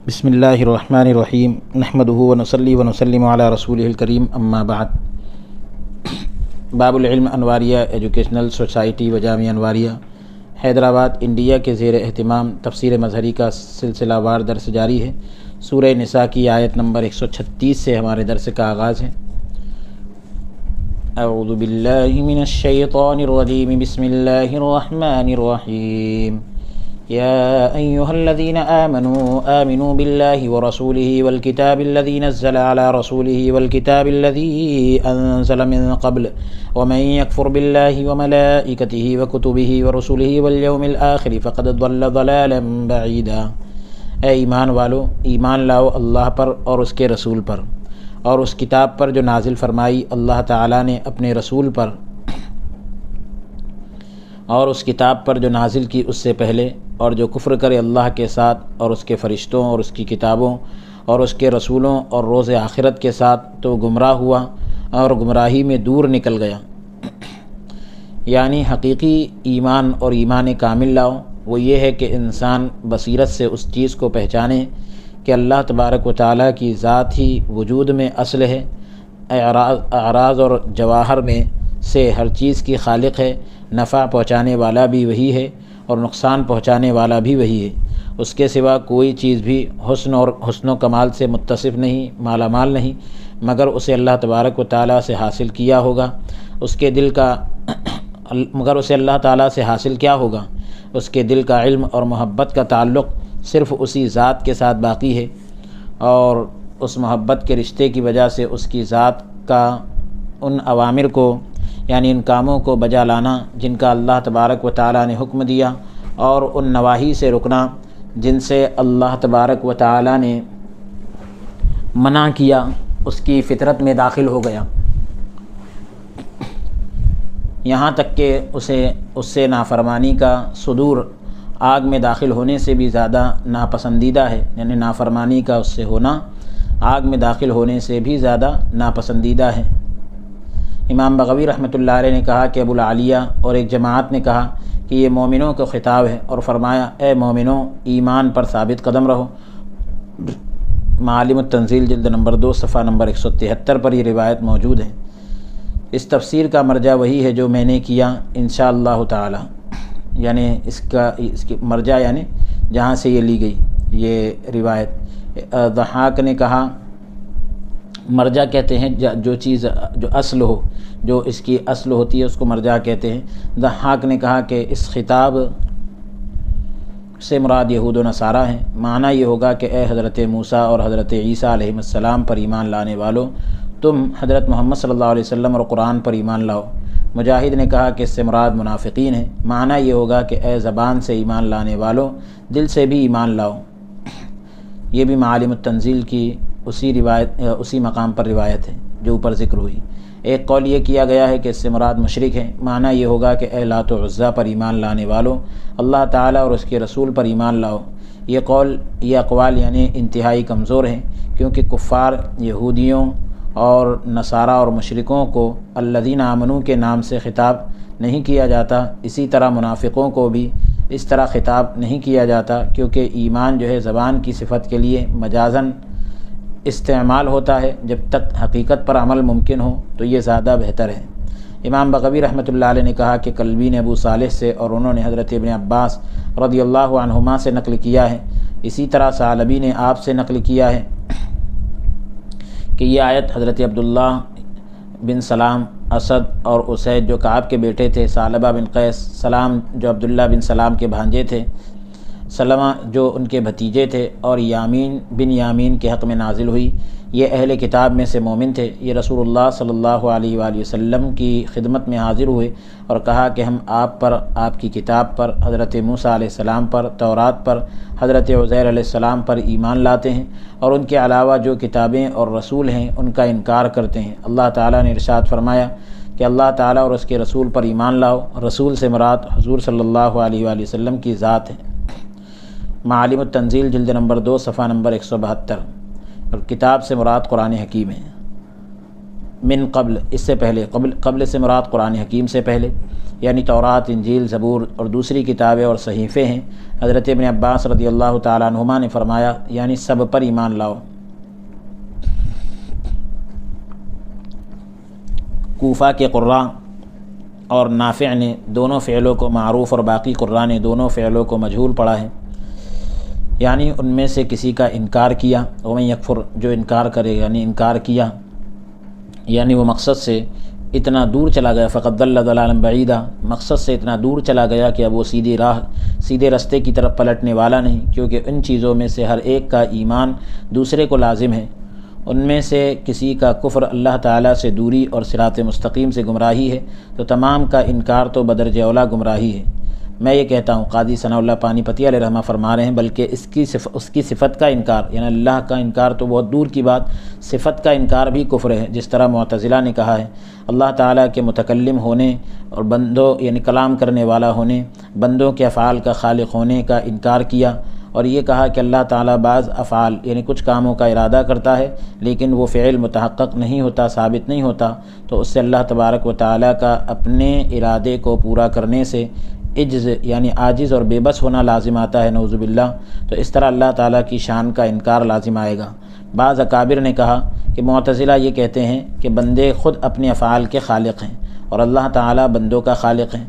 بسم اللہ الرحمن الرحیم نحمدہ ونصلی ونسلم علی رسولہ الکریم اما بعد۔ باب العلم انواریہ ایجوکیشنل سوسائٹی و جامعہ انواریہ حیدرآباد انڈیا کے زیر اہتمام تفسیر مظہری کا سلسلہ وار درس جاری ہے۔ سورہ نساء کی آیت نمبر 136 سے ہمارے درس کا آغاز ہے۔ اعوذ باللہ من الشیطان الرجیم، بسم اللہ الرحمن الرحیم۔ يا أيها الذين آمنوا بالله ورسوله والكتاب الذي نزل على رسوله والكتاب الذي أنزل من قبل ومن يكفر بالله وملائكته وكتبه ورسله واليوم الآخر فقد ضل ضلالا بعيدا۔ اے ایمان والو، ایمان لاؤ اللہ پر اور اس کے رسول پر اور اس کتاب پر جو نازل فرمائی اللہ تعالیٰ نے اپنے رسول پر، اور اس کتاب پر جو نازل کی اس سے پہلے، اور جو کفر کرے اللہ کے ساتھ اور اس کے فرشتوں اور اس کی کتابوں اور اس کے رسولوں اور روز آخرت کے ساتھ، تو گمراہ ہوا اور گمراہی میں دور نکل گیا۔ یعنی حقیقی ایمان اور ایمان کامل لاؤ، وہ یہ ہے کہ انسان بصیرت سے اس چیز کو پہچانے کہ اللہ تبارک و تعالیٰ کی ذات ہی وجود میں اصل ہے، اعراض اور جواہر میں سے ہر چیز کی خالق ہے، نفع پہنچانے والا بھی وہی ہے اور نقصان پہنچانے والا بھی وہی ہے۔ اس کے سوا کوئی چیز بھی حسن و کمال سے متصف نہیں، مالا مال نہیں، مگر اسے اللہ تبارک و تعالیٰ سے حاصل کیا ہوگا۔ مگر اسے اللہ تعالیٰ سے حاصل کیا ہوگا؟ اس کے دل کا علم اور محبت کا تعلق صرف اسی ذات کے ساتھ باقی ہے، اور اس محبت کے رشتے کی وجہ سے اس کی ذات کا ان اوامر کو، یعنی ان کاموں کو بجا لانا جن کا اللہ تبارک و تعالیٰ نے حکم دیا، اور ان نواہی سے رکنا جن سے اللہ تبارک و تعالیٰ نے منع کیا، اس کی فطرت میں داخل ہو گیا، یہاں تک کہ اس سے نافرمانی کا صدور آگ میں داخل ہونے سے بھی زیادہ ناپسندیدہ ہے۔ یعنی نافرمانی کا اس سے ہونا آگ میں داخل ہونے سے بھی زیادہ ناپسندیدہ ہے۔ امام بغوی رحمۃ اللہ علیہ نے کہا کہ ابو العالیہ اور ایک جماعت نے کہا کہ یہ مومنوں کا خطاب ہے، اور فرمایا اے مومنوں، ایمان پر ثابت قدم رہو۔ معالم التنزیل جلد نمبر 2 صفحہ نمبر 173 پر یہ روایت موجود ہے۔ اس تفسیر کا مرجع وہی ہے جو میں نے کیا انشاءاللہ تعالی، یعنی اس کی مرجع یعنی جہاں سے یہ لی گئی یہ روایت۔ ضحاک نے کہا، مرجع کہتے ہیں جو چیز جو اصل ہو، جو اس کی اصل ہوتی ہے اس کو مرجع کہتے ہیں۔ ضحاک نے کہا کہ اس خطاب سے مراد یہود و نصارہ ہیں۔ معنی یہ ہوگا کہ اے حضرت موسیٰ اور حضرت عیسیٰ علیہ السلام پر ایمان لانے والو، تم حضرت محمد صلی اللہ علیہ وسلم اور قرآن پر ایمان لاؤ۔ مجاہد نے کہا کہ اس سے مراد منافقین ہیں۔ معنی یہ ہوگا کہ اے زبان سے ایمان لانے والو، دل سے بھی ایمان لاؤ۔ یہ بھی معالم التنزیل کی اسی مقام پر روایت ہے جو اوپر ذکر ہوئی۔ ایک قول یہ کیا گیا ہے کہ اس سے مراد مشرک ہے۔ معنی یہ ہوگا کہ اے لات و عزیٰ پر ایمان لانے والو، اللہ تعالیٰ اور اس کے رسول پر ایمان لاؤ۔ یہ اقوال یعنی انتہائی کمزور ہیں، کیونکہ کفار یہودیوں اور نصارہ اور مشرکوں کو الذین آمنوا کے نام سے خطاب نہیں کیا جاتا، اسی طرح منافقوں کو بھی اس طرح خطاب نہیں کیا جاتا، کیونکہ ایمان جو ہے زبان کی صفت کے لیے مجازاً استعمال ہوتا ہے، جب تک حقیقت پر عمل ممکن ہو تو یہ زیادہ بہتر ہے۔ امام بغوی رحمۃ اللہ علیہ نے کہا کہ کلبی نے ابو صالح سے اور انہوں نے حضرت ابن عباس رضی اللہ عنہما سے نقل کیا ہے، اسی طرح ثعلبی نے آپ سے نقل کیا ہے کہ یہ آیت حضرت عبداللہ بن سلام، اسد اور اسید جو کعب کے بیٹے تھے، ثعلبہ بن قیس، سلام جو عبداللہ بن سلام کے بھانجے تھے، سلمہ جو ان کے بھتیجے تھے، اور یامین بن یامین کے حق میں نازل ہوئی۔ یہ اہل کتاب میں سے مومن تھے۔ یہ رسول اللہ صلی اللہ علیہ وآلہ وسلم کی خدمت میں حاضر ہوئے اور کہا کہ ہم آپ پر، آپ کی کتاب پر، حضرت موسیٰ علیہ السلام پر، تورات پر، حضرت عزیر علیہ السلام پر ایمان لاتے ہیں، اور ان کے علاوہ جو کتابیں اور رسول ہیں ان کا انکار کرتے ہیں۔ اللہ تعالیٰ نے ارشاد فرمایا کہ اللہ تعالیٰ اور اس کے رسول پر ایمان لاؤ۔ رسول سے مراد حضور صلی اللہ علیہ وآلہ وسلم کی ذات ہے۔ معالم التنزیل جلد نمبر 2 صفحہ نمبر 172، اور کتاب سے مراد قرآن حکیم ہے۔ من قبل، اس سے پہلے، قبل سے مراد قرآن حکیم سے پہلے، یعنی تورات، انجیل، زبور اور دوسری کتابیں اور صحیفے ہیں۔ حضرت ابن عباس رضی اللہ تعالیٰ عنہما نے فرمایا یعنی سب پر ایمان لاؤ۔ کوفہ کے قراء اور نافع نے دونوں فعلوں کو معروف اور باقی قراء نے دونوں فعلوں کو مجہول پڑھا ہے، یعنی ان میں سے کسی کا انکار کیا، ومن یکفر، جو انکار کرے یعنی انکار کیا، یعنی وہ مقصد سے اتنا دور چلا گیا، فقد ضل ضلالا بعیدا، مقصد سے اتنا دور چلا گیا کہ اب وہ سیدھے رستے کی طرف پلٹنے والا نہیں، کیونکہ ان چیزوں میں سے ہر ایک کا ایمان دوسرے کو لازم ہے۔ ان میں سے کسی کا کفر اللہ تعالیٰ سے دوری اور صراط مستقیم سے گمراہی ہے، تو تمام کا انکار تو بدرجہ اولیٰ گمراہی ہے۔ میں یہ کہتا ہوں، قاضی ثناء اللہ پانی پتی علیہ رحمہ فرما رہے ہیں، بلکہ اس کی صفت کا انکار، یعنی اللہ کا انکار تو بہت دور کی بات، صفت کا انکار بھی کفر ہے، جس طرح معتزلہ نے کہا ہے اللہ تعالیٰ کے متکلم ہونے اور بندوں یعنی کلام کرنے والا ہونے، بندوں کے افعال کا خالق ہونے کا انکار کیا، اور یہ کہا کہ اللہ تعالیٰ بعض افعال یعنی کچھ کاموں کا ارادہ کرتا ہے لیکن وہ فعل متحقق نہیں ہوتا، ثابت نہیں ہوتا، تو اس سے اللہ تبارک و تعالیٰ کا اپنے ارادے کو پورا کرنے سے عجز یعنی عاجز اور بے بس ہونا لازم آتا ہے، نعوذ باللہ، تو اس طرح اللہ تعالیٰ کی شان کا انکار لازم آئے گا۔ بعض اکابر نے کہا کہ معتزلہ یہ کہتے ہیں کہ بندے خود اپنے افعال کے خالق ہیں اور اللہ تعالیٰ بندوں کا خالق ہیں،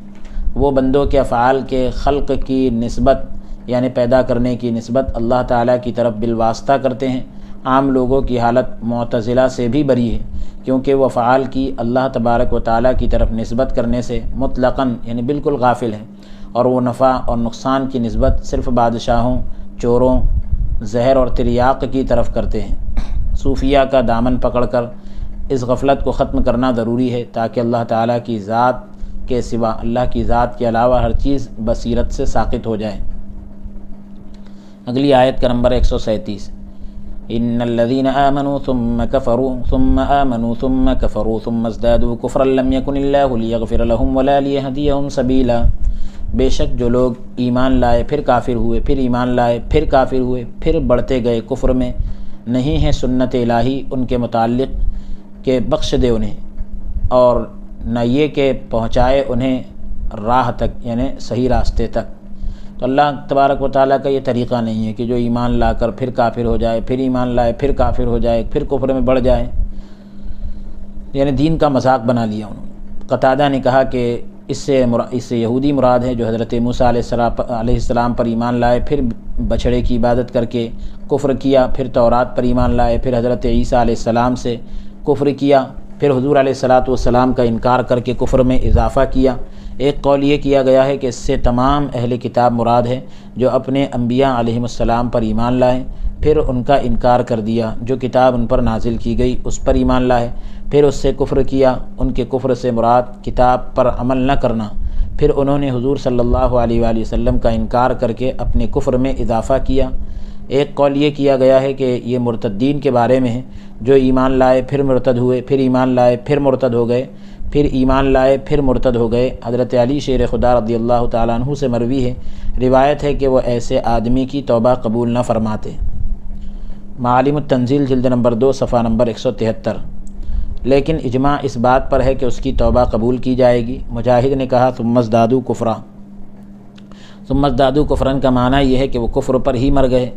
وہ بندوں کے افعال کے خلق کی نسبت یعنی پیدا کرنے کی نسبت اللہ تعالیٰ کی طرف بالواسطہ کرتے ہیں۔ عام لوگوں کی حالت معتزلہ سے بھی بری ہے، کیونکہ وہ افعال کی اللہ تبارک و تعالیٰ کی طرف نسبت کرنے سے مطلقاً یعنی بالکل غافل ہیں، اور وہ نفع اور نقصان کی نسبت صرف بادشاہوں، چوروں، زہر اور تریاق کی طرف کرتے ہیں۔ صوفیہ کا دامن پکڑ کر اس غفلت کو ختم کرنا ضروری ہے تاکہ اللہ تعالیٰ کی ذات کے سوا، اللہ کی ذات کے علاوہ ہر چیز بصیرت سے ساقط ہو جائے۔ اگلی آیت کا نمبر 137، ان الذين آمنوا ثم كفروا ثم آمنوا ثم كفروا ثم ازدادوا كفرا لم يكن الله ليغفر لهم ولا ليهديهم سبيلا، بے شک جو لوگ ایمان لائے پھر کافر ہوئے، پھر ایمان لائے پھر کافر ہوئے، پھر بڑھتے گئے کفر میں، نہیں ہے سنت الہی ان کے متعلق کہ بخش دے انہیں، اور نہ یہ کہ پہنچائے انہیں راہ تک یعنی صحیح راستے تک۔ تو اللہ تبارک و تعالیٰ کا یہ طریقہ نہیں ہے کہ جو ایمان لا کر پھر کافر ہو جائے، پھر ایمان لائے پھر کافر ہو جائے، پھر کفر میں بڑھ جائے، یعنی دین کا مذاق بنا لیا انہوں نے۔ قتادہ نے کہا کہ اس سے یہودی مراد ہے جو حضرت موسیٰ علیہ السلام پر ایمان لائے، پھر بچھڑے کی عبادت کر کے کفر کیا، پھر تورات پر ایمان لائے، پھر حضرت عیسیٰ علیہ السلام سے کفر کیا، پھر حضور علیہ السلام کا انکار کر کے کفر میں اضافہ کیا۔ ایک قول یہ کیا گیا ہے کہ اس سے تمام اہل کتاب مراد ہے جو اپنے انبیاء علیہ السلام پر ایمان لائے، پھر ان کا انکار کر دیا، جو کتاب ان پر نازل کی گئی اس پر ایمان لائے، پھر اس سے کفر کیا، ان کے کفر سے مراد کتاب پر عمل نہ کرنا، پھر انہوں نے حضور صلی اللہ علیہ وآلہ وسلم کا انکار کر کے اپنے کفر میں اضافہ کیا۔ ایک قول یہ کیا گیا ہے کہ یہ مرتدین کے بارے میں ہے، جو ایمان لائے پھر مرتد ہوئے، پھر ایمان لائے پھر مرتد ہو گئے، پھر ایمان لائے پھر مرتد ہو گئے۔ حضرت علی شیر خدا رضی اللہ تعالیٰ عنہ سے مروی ہے، روایت ہے کہ وہ ایسے آدمی کی توبہ قبول نہ فرماتے۔ معالم التنزیل جلد نمبر 2 صفحہ نمبر 173۔ لیکن اجماع اس بات پر ہے کہ اس کی توبہ قبول کی جائے گی۔ مجاہد نے کہا ثم ازدادوا کفرا، ثم ازدادوا کفرن کا معنی یہ ہے کہ وہ کفر پر ہی مر گئے،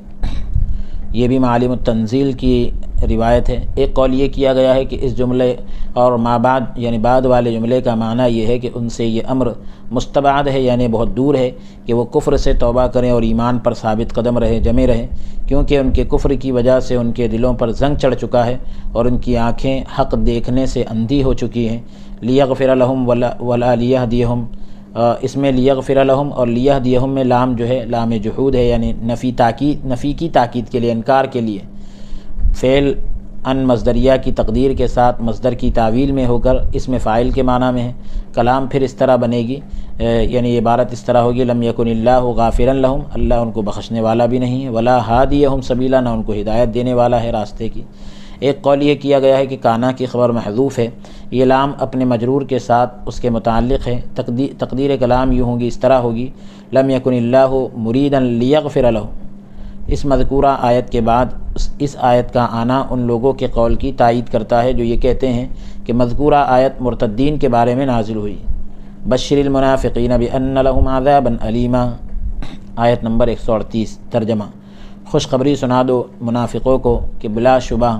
یہ بھی معالم التنزیل کی روایت ہے۔ ایک قول یہ کیا گیا ہے کہ اس جملے اور ما بعد یعنی بعد والے جملے کا معنی یہ ہے کہ ان سے یہ امر مستبعد ہے، یعنی بہت دور ہے کہ وہ کفر سے توبہ کریں اور ایمان پر ثابت قدم رہے، جمے رہیں، کیونکہ ان کے کفر کی وجہ سے ان کے دلوں پر زنگ چڑھ چکا ہے اور ان کی آنکھیں حق دیکھنے سے اندھی ہو چکی ہیں۔ لیغفر لہم ولا لیہدیہم، اس میں لیغفر لہم اور لیہدیہم میں لام جو ہے لام جحود ہے، یعنی نفی کی تاکید کے لیے، انکار کے لیے۔ فعل ان مصدریہ کی تقدیر کے ساتھ مصدر کی تعویل میں ہو کر اس میں فاعل کے معنی میں ہے۔ کلام پھر اس طرح بنے گی، یعنی عبارت اس طرح ہوگی لم یکن اللہ غافرا لہم، اللہ ان کو بخشنے والا بھی نہیں ہے، ولا ہادیہم سبیلا، نہ ان کو ہدایت دینے والا ہے راستے کی۔ ایک قول یہ کیا گیا ہے کہ کانا کی خبر محذوف ہے، یہ لام اپنے مجرور کے ساتھ اس کے متعلق ہے۔ تقدیر کلام یوں ہوگی، اس طرح ہوگی لم یکن اللہ مریدا لیغفر لہم۔ اس مذکورہ آیت کے بعد اس آیت کا آنا ان لوگوں کے قول کی تائید کرتا ہے جو یہ کہتے ہیں کہ مذکورہ آیت مرتدین کے بارے میں نازل ہوئی۔ بشر المنافقین بأن لهم عذابا علیما، آیت نمبر 138۔ ترجمہ: خوشخبری سنا دو منافقوں کو کہ بلا شبہ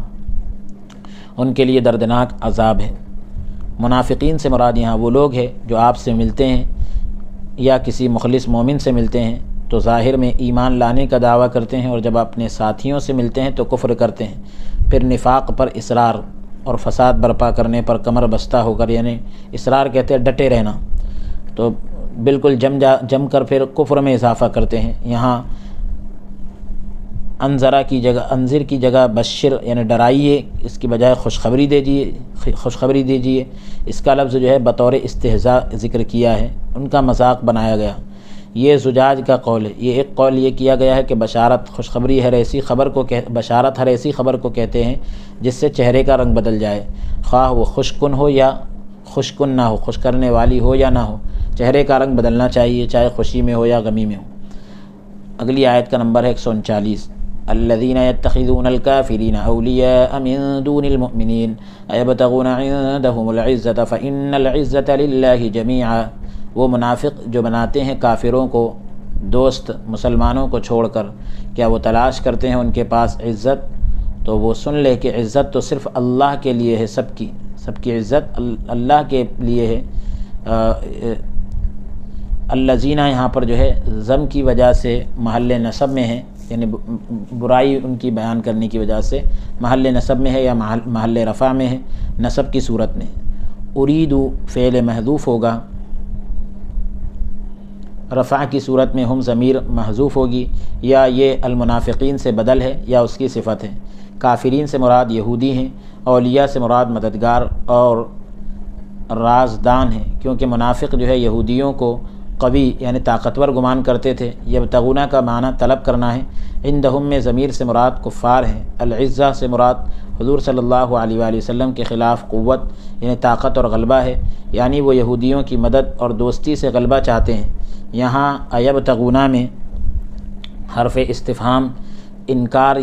ان کے لیے دردناک عذاب ہے۔ منافقین سے مراد یہاں وہ لوگ ہیں جو آپ سے ملتے ہیں یا کسی مخلص مومن سے ملتے ہیں تو ظاہر میں ایمان لانے کا دعویٰ کرتے ہیں، اور جب اپنے ساتھیوں سے ملتے ہیں تو کفر کرتے ہیں، پھر نفاق پر اصرار اور فساد برپا کرنے پر کمر بستہ ہو کر، یعنی اصرار کہتے ہیں ڈٹے رہنا، تو بالکل جم کر پھر کفر میں اضافہ کرتے ہیں۔ یہاں انذر کی جگہ بشر یعنی ڈرائیے، اس کی بجائے خوشخبری دیجیے۔ اس کا لفظ جو ہے بطور استہزاء ذکر کیا ہے، ان کا مذاق بنایا گیا۔ یہ زجاج کا قول ہے۔ یہ ایک قول یہ کیا گیا ہے کہ خوشخبری ہر ایسی خبر کو کہتے ہیں جس سے چہرے کا رنگ بدل جائے، خواہ وہ خوشکن ہو یا خوشکن نہ ہو، خوش کرنے والی ہو یا نہ ہو، چہرے کا رنگ بدلنا چاہیے، چاہے خوشی میں ہو یا غمی میں ہو۔ اگلی آیت کا نمبر ہے 139۔ الذين يتخذون الكافرين أولياء من دون المؤمنين أيبتغون عندهم العزة فإن العزة لله جميعا، وہ منافق جو بناتے ہیں کافروں کو دوست مسلمانوں کو چھوڑ کر، کیا وہ تلاش کرتے ہیں ان کے پاس عزت؟ تو وہ سن لے کہ عزت تو صرف اللہ کے لیے ہے، سب کی عزت اللہ کے لیے ہے۔ الذین یہاں پر جو ہے ضم کی وجہ سے محل نصب میں ہے، یعنی برائی ان کی بیان کرنے کی وجہ سے محل نصب میں ہے یا محل رفع میں ہے، نصب کی صورت میں۔ اریدو فعل محذوف ہوگا، رفع کی صورت میں ہم ضمیر محذوف ہوگی، یا یہ المنافقین سے بدل ہے یا اس کی صفت ہے۔ کافرین سے مراد یہودی ہیں، اولیاء سے مراد مددگار اور رازدان ہیں، کیونکہ منافق جو ہے یہودیوں کو قوی یعنی طاقتور گمان کرتے تھے۔ یبتغون کا معنی طلب کرنا ہے، عندہم میں ضمیر سے مراد کفار ہیں، العزہ سے مراد حضور صلی اللہ علیہ وآلہ وسلم کے خلاف قوت یعنی طاقت اور غلبہ ہے، یعنی وہ یہودیوں کی مدد اور دوستی سے غلبہ چاہتے ہیں۔ یہاں ایبتغون میں حرف استفہام انکار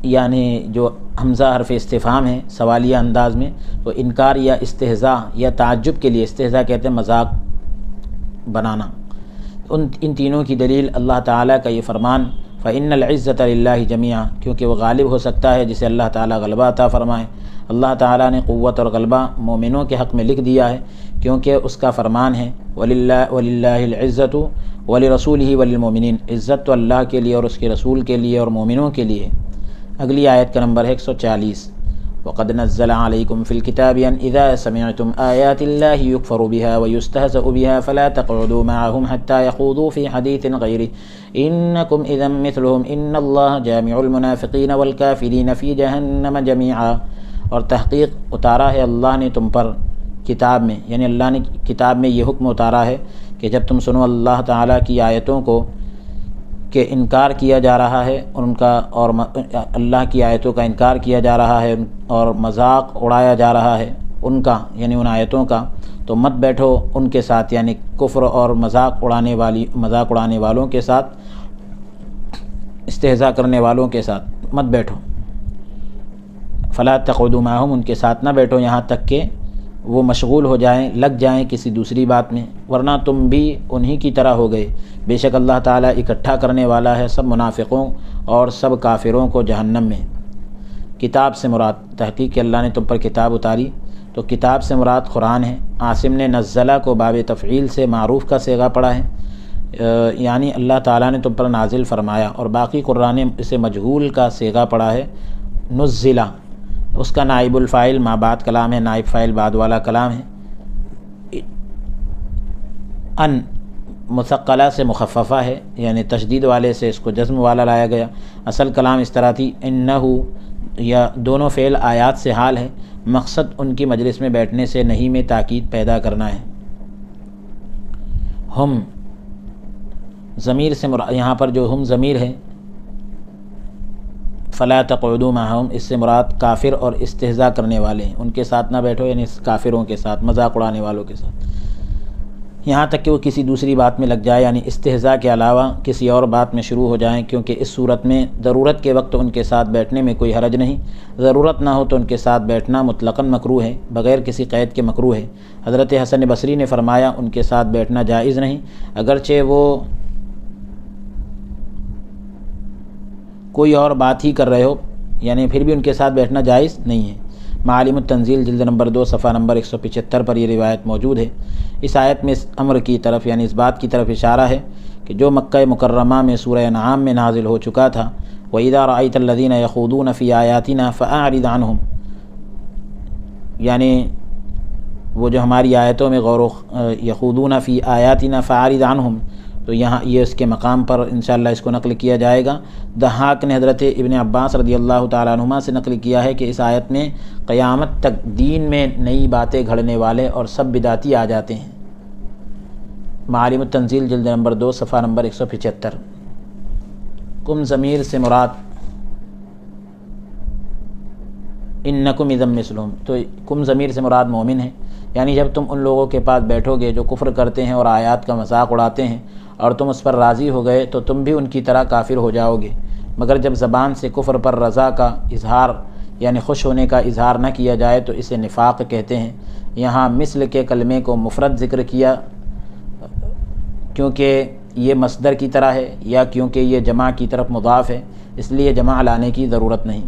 یعنی جو حمزہ حرف استفہام ہے سوالیہ انداز میں، تو انکار یا استہزاء یا تعجب کے لیے، استہزاء کہتے ہیں مذاق بنانا، ان تینوں کی دلیل اللہ تعالیٰ کا یہ فرمان فَإِنَّ الْعِزَّةَ لِلَّهِ جَمِيعًا، کیونکہ وہ غالب ہو سکتا ہے جسے اللہ تعالیٰ غلبہ عطا فرمائے۔ اللہ تعالیٰ نے قوت اور غلبہ مومنوں کے حق میں لکھ دیا ہے، کیونکہ اس کا فرمان ہے وَلِلَّهِ الْعِزَّةُ وَلِرَسُولِهِ وَلِلْمُؤْمِنِينَ، عزت تو اللہ کے لیے اور اس کے رسول کے لیے اور مومنوں کے لیے۔ اگلی آیت کا نمبر ہے 140۔ وَقَدْ نَزَّلَ عَلَيْكُمْ فِي الْكِتَابِ أَنْ إِذَا سَمِعْتُمْ آيَاتِ اللَّهِ يُكْفَرُ بِهَا وَيُسْتَهْزَأُ بِهَا فَلَا تَقْعُدُوا مَعَهُمْ حَتَّى يَخُوضُوا فِي حَدِيثٍ غَيْرِهِ إِنَّكُمْ إِذًا مِثْلُهُمْ إِنَّ اللَّهَ جَامِعُ الْمُنَافِقِينَ وَالْكَافِرِينَ فِي جَهَنَّمَ جَمِيعًا، اور تحقیق اتارا ہے اللہ نے تم پر کتاب میں، یعنی اللہ نے کتاب میں یہ حکم اتارا ہے کہ جب تم سنو اللہ تعالیٰ کی آیتوں کو کہ انکار کیا جا رہا ہے ان کا، اور اللہ کی آیتوں کا انکار کیا جا رہا ہے اور مذاق اڑایا جا رہا ہے ان کا یعنی ان آیتوں کا، تو مت بیٹھو ان کے ساتھ، یعنی کفر اور مذاق اڑانے والوں کے ساتھ، استہزاء کرنے والوں کے ساتھ مت بیٹھو۔ فلا تقعدوا معهم، ان کے ساتھ نہ بیٹھو یہاں تک کہ وہ مشغول ہو جائیں، لگ جائیں کسی دوسری بات میں، ورنہ تم بھی انہی کی طرح ہو گئے۔ بے شک اللہ تعالیٰ اکٹھا کرنے والا ہے سب منافقوں اور سب کافروں کو جہنم میں۔ کتاب سے مراد، تحقیق کہ اللہ نے تم پر کتاب اتاری، تو کتاب سے مراد قرآن ہے۔ عاصم نے نزلہ کو باب تفعیل سے معروف کا صیغہ پڑھا ہے، یعنی اللہ تعالیٰ نے تم پر نازل فرمایا، اور باقی قرآن نے اسے مجہول کا صیغہ پڑھا ہے نزلہ، اس کا نائب الفاعل ما بعد کلام ہے، نائب فاعل بعد والا کلام ہے۔ ان مثقلہ سے مخففہ ہے، یعنی تشدید والے سے اس کو جزم والا لایا گیا۔ اصل کلام اس طرح تھی انہو، یا دونوں فعل آیات سے حال ہے، مقصد ان کی مجلس میں بیٹھنے سے نہیں میں تاکید پیدا کرنا ہے۔ ہم ضمیر سے یہاں پر جو ہم ضمیر ہے فلا تقعدوا معهم، اس سے مراد کافر اور استہزاء کرنے والے ہیں، ان کے ساتھ نہ بیٹھو، یعنی کافروں کے ساتھ، مذاق اڑانے والوں کے ساتھ۔ یہاں تک کہ وہ کسی دوسری بات میں لگ جائے، یعنی استہزاء کے علاوہ کسی اور بات میں شروع ہو جائیں، کیونکہ اس صورت میں ضرورت کے وقت ان کے ساتھ بیٹھنے میں کوئی حرج نہیں، ضرورت نہ ہو تو ان کے ساتھ بیٹھنا مطلقاً مکروہ ہے، بغیر کسی قید کے مکروہ ہے۔ حضرت حسن بصری نے فرمایا ان کے ساتھ بیٹھنا جائز نہیں، اگرچہ وہ کوئی اور بات ہی کر رہے ہو، یعنی پھر بھی ان کے ساتھ بیٹھنا جائز نہیں ہے۔ معالم التنزیل جلد نمبر 2 صفحہ نمبر 175 پر یہ روایت موجود ہے۔ اس آیت میں اس امر کی طرف، یعنی اس بات کی طرف اشارہ ہے کہ جو مکہ مکرمہ میں سورہ انعام میں نازل ہو چکا تھا، وَإِذَا رَأَيْتَ الَّذِينَ يَخُوضُونَ فِي آيَاتِنَا فَأَعْرِضْ عَنْهُمْ، یعنی وہ جو ہماری آیتوں میں یخوضون فی آیاتنا فأعرض عنہم، تو یہاں یہ اس کے مقام پر انشاءاللہ اس کو نقل کیا جائے گا۔ ضحاک نے حضرت ابن عباس رضی اللہ تعالیٰ عنہما سے نقل کیا ہے کہ اس آیت میں قیامت تک دین میں نئی باتیں گھڑنے والے اور سب بدعتی آ جاتے ہیں۔ معالم التنزیل جلد نمبر 2 صفحہ نمبر 175۔ کم ضمیر سے مراد انکم اذا مثلہم، تو کم ضمیر سے مراد مومن ہے، یعنی جب تم ان لوگوں کے پاس بیٹھو گے جو کفر کرتے ہیں اور آیات کا مذاق اڑاتے ہیں اور تم اس پر راضی ہو گئے تو تم بھی ان کی طرح کافر ہو جاؤ گے، مگر جب زبان سے کفر پر رضا کا اظہار یعنی خوش ہونے کا اظہار نہ کیا جائے تو اسے نفاق کہتے ہیں۔ یہاں مثل کے کلمے کو مفرد ذکر کیا کیونکہ یہ مصدر کی طرح ہے یا کیونکہ یہ جمع کی طرف مضاف ہے، اس لیے جمع لانے کی ضرورت نہیں۔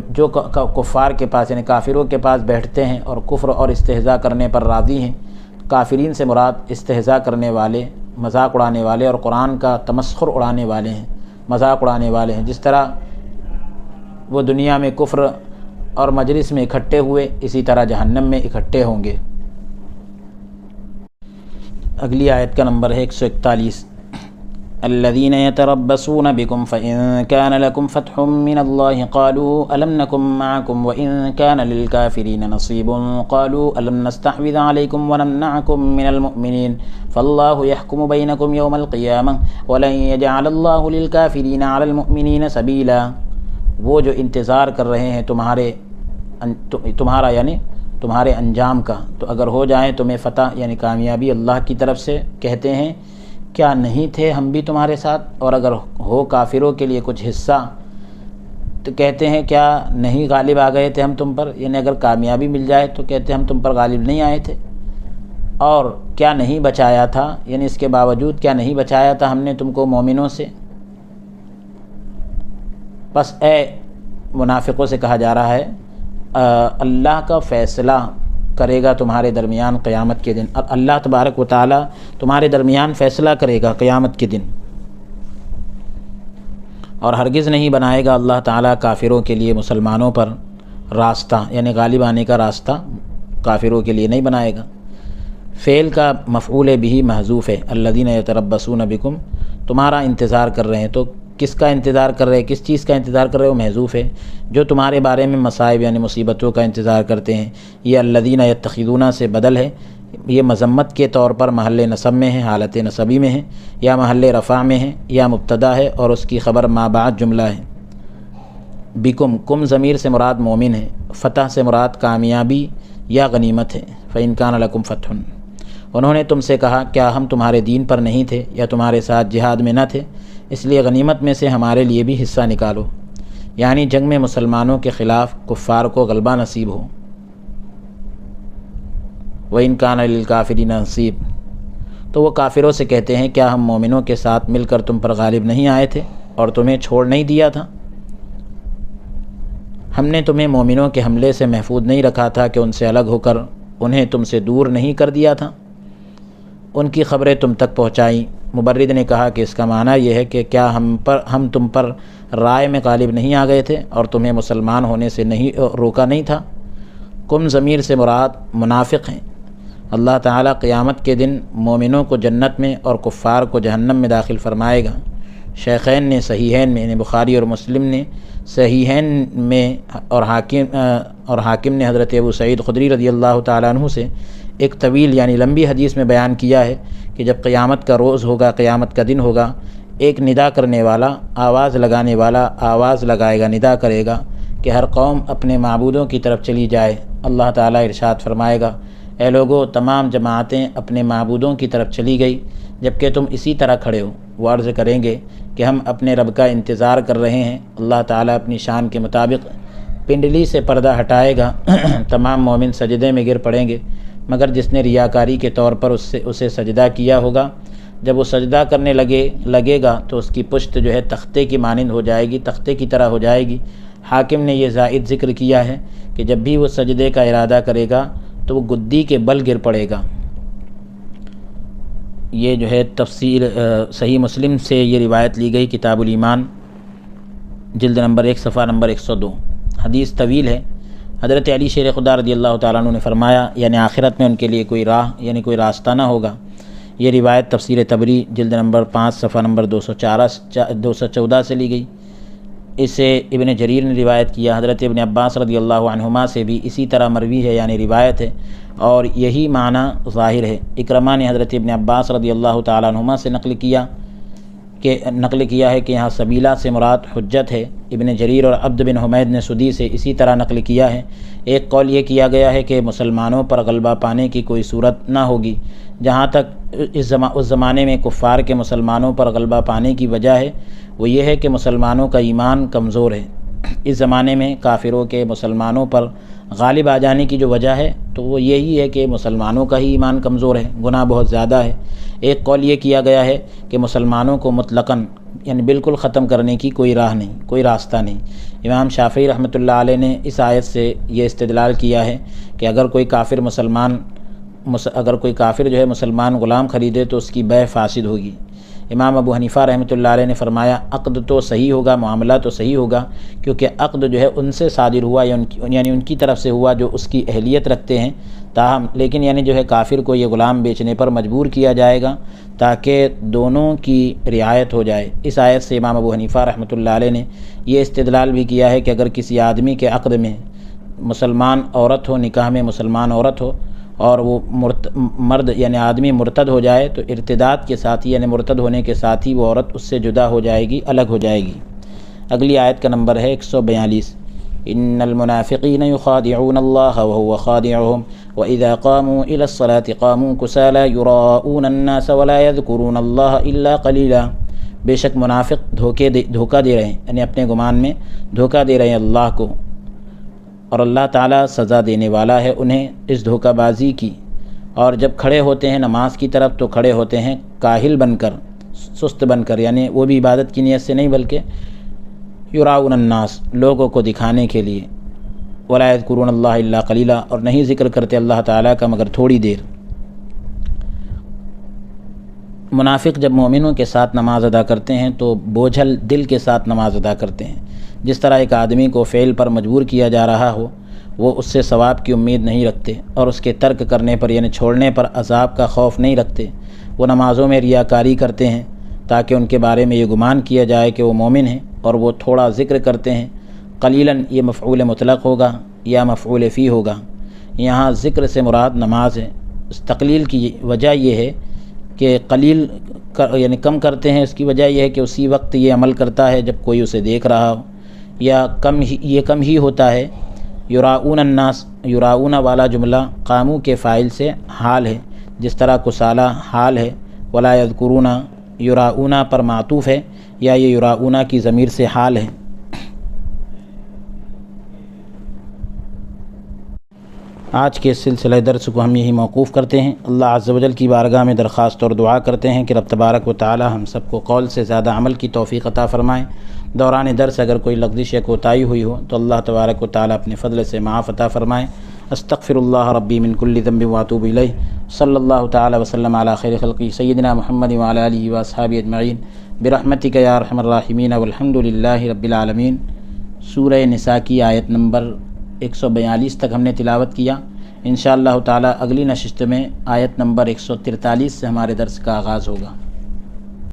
جو کفار کے پاس یعنی کافروں کے پاس بیٹھتے ہیں اور کفر اور استہزاء کرنے پر راضی ہیں، کافرین سے مراد استہزاء کرنے والے، مذاق اڑانے والے اور قرآن کا تمسخر اڑانے والے ہیں، مذاق اڑانے والے ہیں۔ جس طرح وہ دنیا میں کفر اور مجلس میں اکٹھے ہوئے، اسی طرح جہنم میں اکٹھے ہوں گے۔ اگلی آیت کا نمبر ہے 141۔ الذين يتربصون بكم فإن كان لكم فتح من الله قالوا ألم نكن معكم وإن كان للكافرين نصيب قالوا ألم نستحوذ عليكم ونمنعكم من المؤمنين فالله يحكم بينكم يوم القيامة ولن يجعل الله للكافرين على المؤمنين سبيلا۔ وہ جو انتظار کر رہے ہیں تمہارا یعنی تمہارے انجام کا، تو اگر ہو جائیں تمہیں فتح یعنی کامیابی اللہ کی طرف سے، کہتے ہیں کیا نہیں تھے ہم بھی تمہارے ساتھ، اور اگر ہو کافروں کے لیے کچھ حصہ تو کہتے ہیں کیا نہیں غالب آ گئے تھے ہم تم پر، یعنی اگر کامیابی مل جائے تو کہتے ہم تم پر غالب نہیں آئے تھے، اور کیا نہیں بچایا تھا، یعنی اس کے باوجود کیا نہیں بچایا تھا ہم نے تم کو مومنوں سے۔ بس اے منافقوں سے کہا جا رہا ہے اللہ کا فیصلہ کرے گا تمہارے درمیان قیامت کے دن، اللہ تبارک و تعالی تمہارے درمیان فیصلہ کرے گا قیامت کے دن، اور ہرگز نہیں بنائے گا اللہ تعالی کافروں کے لیے مسلمانوں پر راستہ، یعنی غالب آنے کا راستہ کافروں کے لیے نہیں بنائے گا۔ فعل کا مفعول بھی محذوف ہے، الذین یتربصون بکم، تمہارا انتظار کر رہے ہیں، تو کس کا انتظار کر رہے ہیں، کس چیز کا انتظار کر رہے ہو، محذوف ہے، جو تمہارے بارے میں مصائب یعنی مصیبتوں کا انتظار کرتے ہیں۔ یہ الذین یتخذون سے بدل ہے، یہ مذمت کے طور پر محل نصب میں ہے، حالت نصبی میں ہے، یا محل رفع میں ہے، یا مبتدا ہے اور اس کی خبر ما بعد جملہ ہے۔ بکم، کم ضمیر سے مراد مومن ہے، فتح سے مراد کامیابی یا غنیمت ہے۔ فإن کان لکم فتح، انہوں نے تم سے کہا کیا ہم تمہارے دین پر نہیں تھے یا تمہارے ساتھ جہاد میں نہ تھے، اس لیے غنیمت میں سے ہمارے لیے بھی حصہ نکالو، یعنی جنگ میں مسلمانوں کے خلاف کفار کو غلبہ نصیب ہو۔ وَإِن كَانَ لِلْكَافِرِينَ نَصِيبٌ، تو وہ کافروں سے کہتے ہیں کیا ہم مومنوں کے ساتھ مل کر تم پر غالب نہیں آئے تھے اور تمہیں چھوڑ نہیں دیا تھا، ہم نے تمہیں مومنوں کے حملے سے محفوظ نہیں رکھا تھا کہ ان سے الگ ہو کر انہیں تم سے دور نہیں کر دیا تھا، ان کی خبریں تم تک پہنچائیں۔ مبرد نے کہا کہ اس کا معنی یہ ہے کہ کیا ہم تم پر رائے میں غالب نہیں آ گئے تھے اور تمہیں مسلمان ہونے سے نہیں روکا نہیں تھا۔ کم ضمیر سے مراد منافق ہیں۔ اللہ تعالیٰ قیامت کے دن مومنوں کو جنت میں اور کفار کو جہنم میں داخل فرمائے گا۔ شیخین نے صحیحین میں یعنی بخاری اور مسلم نے صحیحین میں اور حاکم نے حضرت ابو سعید خدری رضی اللہ تعالیٰ عنہ سے ایک طویل یعنی لمبی حدیث میں بیان کیا ہے کہ جب قیامت کا روز ہوگا، قیامت کا دن ہوگا، ایک ندا کرنے والا، آواز لگانے والا آواز لگائے گا، ندا کرے گا کہ ہر قوم اپنے معبودوں کی طرف چلی جائے۔ اللہ تعالیٰ ارشاد فرمائے گا اے لوگو تمام جماعتیں اپنے معبودوں کی طرف چلی گئی جبکہ تم اسی طرح کھڑے ہو۔ وہ عرض کریں گے کہ ہم اپنے رب کا انتظار کر رہے ہیں۔ اللہ تعالیٰ اپنی شان کے مطابق پنڈلی سے پردہ ہٹائے گا، تمام مومن سجدے میں گر پڑیں گے مگر جس نے ریاکاری کے طور پر اسے سجدہ کیا ہوگا۔ جب وہ سجدہ کرنے لگے گا تو اس کی پشت جو ہے تختے کی مانند ہو جائے گی، تختے کی طرح ہو جائے گی۔ حاکم نے یہ زائد ذکر کیا ہے کہ جب بھی وہ سجدے کا ارادہ کرے گا تو وہ گدی کے بل گر پڑے گا۔ یہ جو ہے تفسیر صحیح مسلم سے یہ روایت لی گئی، کتاب الایمان جلد نمبر 1 صفحہ نمبر 102۔ حدیث طویل ہے۔ حضرت علی شیر خدا رضی اللہ تعالیٰ عنہ نے فرمایا یعنی آخرت میں ان کے لیے کوئی راہ یعنی کوئی راستہ نہ ہوگا۔ یہ روایت تفسیر طبری جلد نمبر 5 صفحہ نمبر 214 سے لی گئی۔ اسے ابن جریر نے روایت کیا۔ حضرت ابن عباس رضی اللہ عنہما سے بھی اسی طرح مروی ہے یعنی روایت ہے اور یہی معنی ظاہر ہے۔ اکرمہ نے حضرت ابن عباس رضی اللہ تعالیٰ عنہما سے نقل کیا ہے کہ یہاں سبیلہ سے مراد حجت ہے۔ ابن جریر اور عبد بن حمید نے سدی سے اسی طرح نقل کیا ہے۔ ایک قول یہ کیا گیا ہے کہ مسلمانوں پر غلبہ پانے کی کوئی صورت نہ ہوگی۔ جہاں تک اس زمانے میں کفار کے مسلمانوں پر غلبہ پانے کی وجہ ہے وہ یہ ہے کہ مسلمانوں کا ایمان کمزور ہے۔ اس زمانے میں کافروں کے مسلمانوں پر غالب آ جانے کی جو وجہ ہے تو وہ یہی ہے کہ مسلمانوں کا ہی ایمان کمزور ہے، گناہ بہت زیادہ ہے۔ ایک قول یہ کیا گیا ہے کہ مسلمانوں کو مطلقاً یعنی بالکل ختم کرنے کی کوئی راہ نہیں، کوئی راستہ نہیں۔ امام شافعی رحمۃ اللہ علیہ نے اس آیت سے یہ استدلال کیا ہے کہ اگر کوئی کافر جو ہے مسلمان غلام خریدے تو اس کی بیع فاسد ہوگی۔ امام ابو حنیفہ رحمۃ اللہ علیہ نے فرمایا عقد تو صحیح ہوگا، معاملہ تو صحیح ہوگا کیونکہ عقد جو ہے ان سے صادر ہوا یعنی ان کی طرف سے ہوا جو اس کی اہلیت رکھتے ہیں، تاہم لیکن یعنی جو ہے کافر کو یہ غلام بیچنے پر مجبور کیا جائے گا تاکہ دونوں کی رعایت ہو جائے۔ اس آیت سے امام ابو حنیفہ رحمۃ اللہ علیہ نے یہ استدلال بھی کیا ہے کہ اگر کسی آدمی کے عقد میں مسلمان عورت ہو، نکاح میں مسلمان عورت ہو اور وہ مرد یعنی آدمی مرتد ہو جائے تو ارتداد کے ساتھ ہی یعنی مرتد ہونے کے ساتھ ہی وہ عورت اس سے جدا ہو جائے گی، الگ ہو جائے گی۔ اگلی آیت کا نمبر ہے 142۔ ان المنافقین یخادعون اللہ وهو خادعهم واذا قاموا الى الصلاة قاموا كسالى يراءون الناس ولا يذكرون اللہ الا قلیلا۔ بے شک منافق دھوکہ دے رہے ہیں یعنی اپنے گمان میں دھوکہ دے رہے ہیں اللہ کو، اور اللہ تعالیٰ سزا دینے والا ہے انہیں اس دھوکہ بازی کی۔ اور جب کھڑے ہوتے ہیں نماز کی طرف تو کھڑے ہوتے ہیں کاہل بن کر، سست بن کر، یعنی وہ بھی عبادت کی نیت سے نہیں بلکہ یراؤن الناس لوگوں کو دکھانے کے لیے، ولا یذکرون اللہ الا قلیلا اور نہیں ذکر کرتے اللہ تعالیٰ کا مگر تھوڑی دیر۔ منافق جب مومنوں کے ساتھ نماز ادا کرتے ہیں تو بوجھل دل کے ساتھ نماز ادا کرتے ہیں۔ جس طرح ایک آدمی کو فعل پر مجبور کیا جا رہا ہو وہ اس سے ثواب کی امید نہیں رکھتے اور اس کے ترک کرنے پر یعنی چھوڑنے پر عذاب کا خوف نہیں رکھتے۔ وہ نمازوں میں ریاکاری کرتے ہیں تاکہ ان کے بارے میں یہ گمان کیا جائے کہ وہ مومن ہیں اور وہ تھوڑا ذکر کرتے ہیں۔ قلیلاً یہ مفعول مطلق ہوگا یا مفعول فی ہوگا۔ یہاں ذکر سے مراد نماز ہے۔ اس تقلیل کی وجہ یہ ہے کہ قلیل یعنی کم کرتے ہیں، اس کی وجہ یہ ہے کہ اسی وقت یہ عمل کرتا ہے جب کوئی اسے دیکھ رہا ہو، یا کم ہی ہوتا ہے۔ یراؤن الناس، یراؤن والا جملہ قاموا کے فاعل سے حال ہے، جس طرح کسالہ حال ہے، ولا یذکرون یراؤن پر معطوف ہے یا یہ یراؤن کی ضمیر سے حال ہے۔ آج کے سلسلہ درس کو ہم یہی موقوف کرتے ہیں۔ اللہ عز و جل کی بارگاہ میں درخواست اور دعا کرتے ہیں کہ رب تبارک و تعالی ہم سب کو قول سے زیادہ عمل کی توفیق عطا فرمائیں۔ دوران درس اگر کوئی لغزش یا کوتاہی ہوئی ہو تو اللہ تبارک و تعالی اپنے فضل سے معاف عطا فرمائیں۔ استغفر اللہ ربی من کل ذنب واتوب الیہ۔ صلی اللہ تعالی وسلم علی خیر خلقہ سیدنا محمد وعلی آلہ واصحابہ اجمعین برحمتک یا ارحم الراحمین والحمد للہ رب العالمین۔ سورہ نساء کی آیت نمبر 142 تک ہم نے تلاوت کیا۔ انشاءاللہ تعالی اگلی نشست میں آیت نمبر 143 سے ہمارے درس کا آغاز ہوگا۔